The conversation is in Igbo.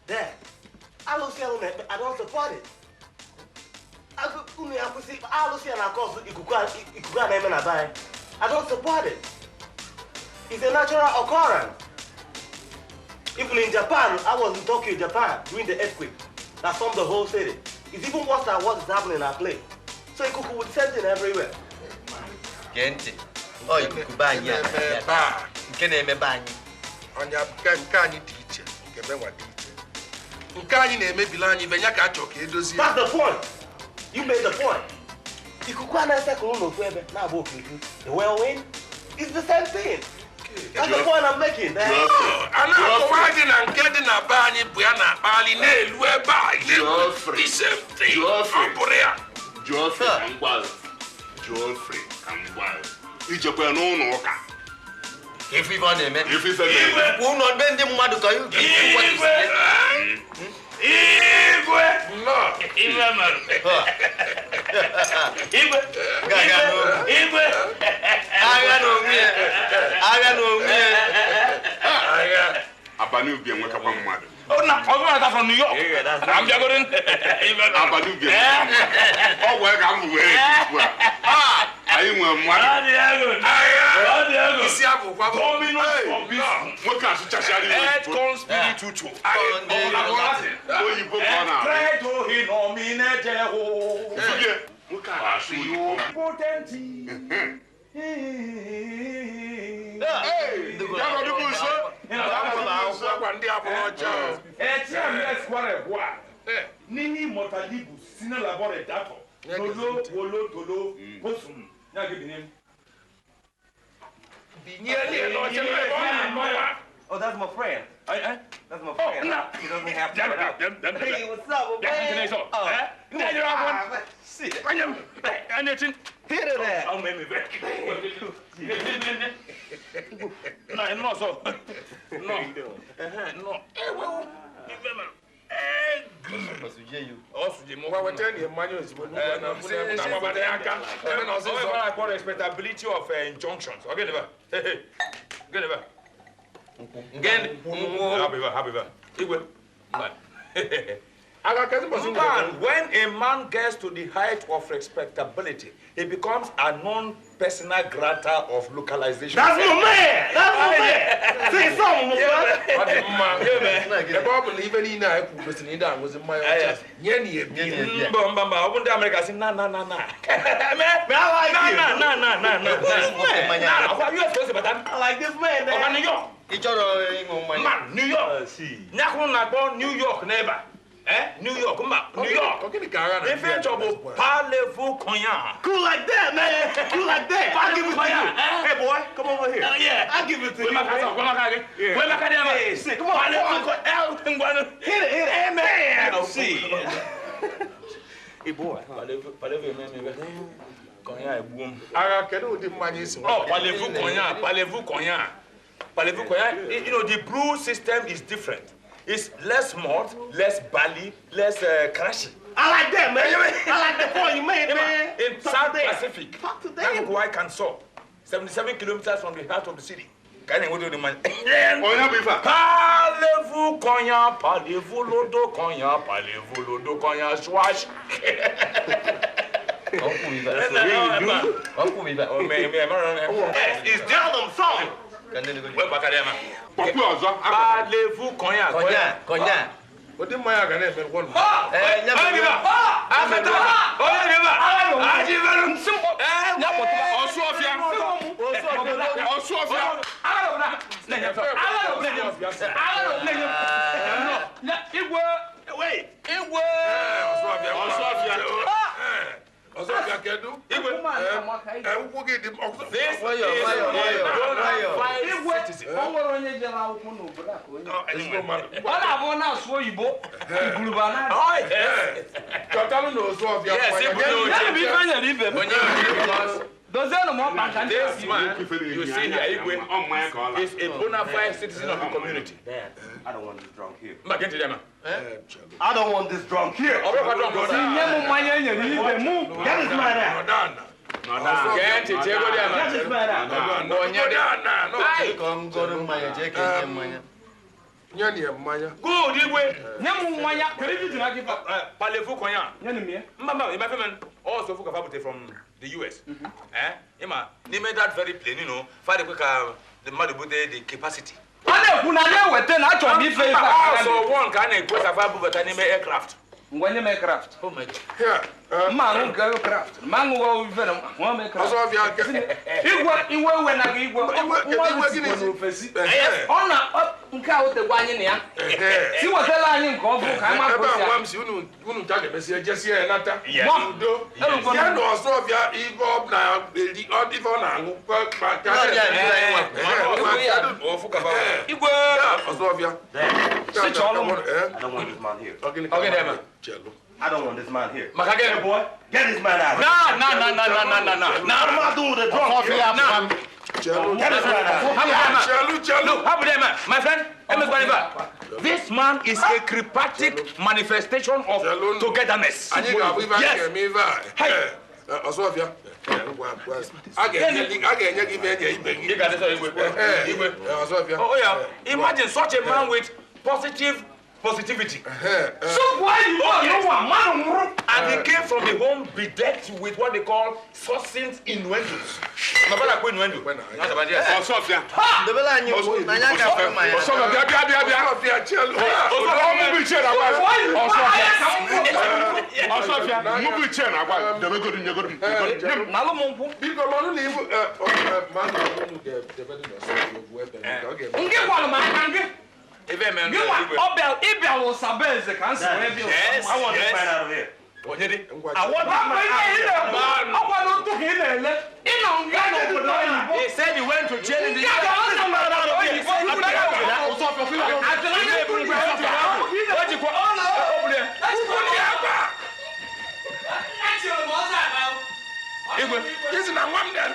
Dad, I don't support it. I don't support it. It's a natural occurrence. Even in Japan, I was in Tokyo, Japan, during the earthquake that formed the whole city. It's even worse than what is happening in our place. So ikuku would send it everywhere. Gente. Oh, ikuku ba anya. Nke na-eme ba anyị. Onya nke anyị dị iche, nke menwa dị iche. Nke anyị na-emebila anyị benya ka achọ ka edozie. That's the point. You made the point. Ikuku anaghị ka ụlọ ebe na-abụ okirikiri. The whirlwind is the same thing. That's the point I'm making. Ana-akọwa dị na nke dị na be anyị bụ ya na-akpali na-elu ebe a. The same thing. Ọ bụrụ ya. Geoffrey Kangwal. Ijekwe n'ụlọ ụka. Ife ọ na-eme. Ife ise na-eme. Ife ụlọ be ndị mmadụ ka you. Igwe. No. Igwe marụ. Igwe. Igwe. Agha n'onwe ya. Agha n'onwe ya. Agha. Abani ubi enwekakwa mmadụ. Oh, no, I'm going to from New York. I'm just going to. Abani ubi enwekakwa. Ọ wee ka m wee ikuku a. Anyị nwe mmadụ. Isi abụkwa bụ. Nwoke asụchasịara iwe. Earth conspiritual. Oyibo ka ọ na-abụ. Nwoke a na-asụ oyibo. Nini motalibu sina labore dato. Tolo, wolo, tolo, posum. Nagibinem. Oh, that's my friend. That's my friend. Oh, no. He doesn't have to get out. Hey, what's up, man? Sit. Hit it there. I'll make me back. No, so. No. No. Respectability of injunctions. Okay, never. Get never. Again, when a man gets to the height of respectability, he becomes a non-personal grantor of localization. That's my man! That's my man! Say something, man! The problem even in I put in that was in my office. America say no. Man, I like this man, man. New York. Man, New York. New York, neighbor. New York, New York. If it's trouble, parlez-vous cognac. Cool like that, man. Cool like that. I'll give it to you. Hey, boy, come over here. Yeah. I'll give it to you. Hey, sit. Come on. Hit it. Hey, man. See. Hey, boy. Cognac, boom. Parlez-vous cognac. You know, the brew system is different. It's less malt, less barley, less crashy. I like that, man. I like the point you made, man. In South Pacific, talk to them. Why can so? 77 kilometers from the heart of the city. Parlez-vous cognac, parlez-vous lodo cognac, parlez-vous lodo cognac, swash. It's Jellum song. Parlez-vous cognac. What did my organization want? This man, you see here, Igwe, is a bona fide citizen of the community. Dad, I don't want this drunk here. I don't want this drunk here. Get this man out. Get this man out. Nyani mmanya. Good, Igwe. Nyamu mwanya. Karibu tunakipa parlez-vous konya. Nyani mie. Mama, my friend also fuka fabute from the US. Ima, they made that very plain, you know. Far the madubute the capacity. Ale kuna le wete na cho mi fe fa. So one can equate fabu but anime aircraft. Ngwanye aircraft. Oh my God. Here. Man go aircraft. Man go we fe na one aircraft. Osuofia. Iwe we na Igwe gini ofesi. Ona nka o te gwanye ne ya. Si wotela anyi nka obu ka ma ko Eba wam si unu jage besi ejesi e nata. Udo. Ya no Osuofia Igbo na eli odifo na angu pa ka. Igwe. Osuofia. I don't want this man here. Okay, man. I don't want this man here. Makage boy. Get this man out. No. What am I doing with the drunk here? Get this man out. Look, how about man? My friend, this man is a cryptic manifestation of togetherness. Yes. Osuofia. Oh yeah. Imagine such a man with positivity. So why you want man And he came from the home bedecked with what they call succinct innuendos. My brother queen innuendo. Osuofia. The bella and you, Nanyaka from my Even man, Ibel was sabeze can say I want this man out of here. I want this man. He said he went to jail in the Yes, and I want that.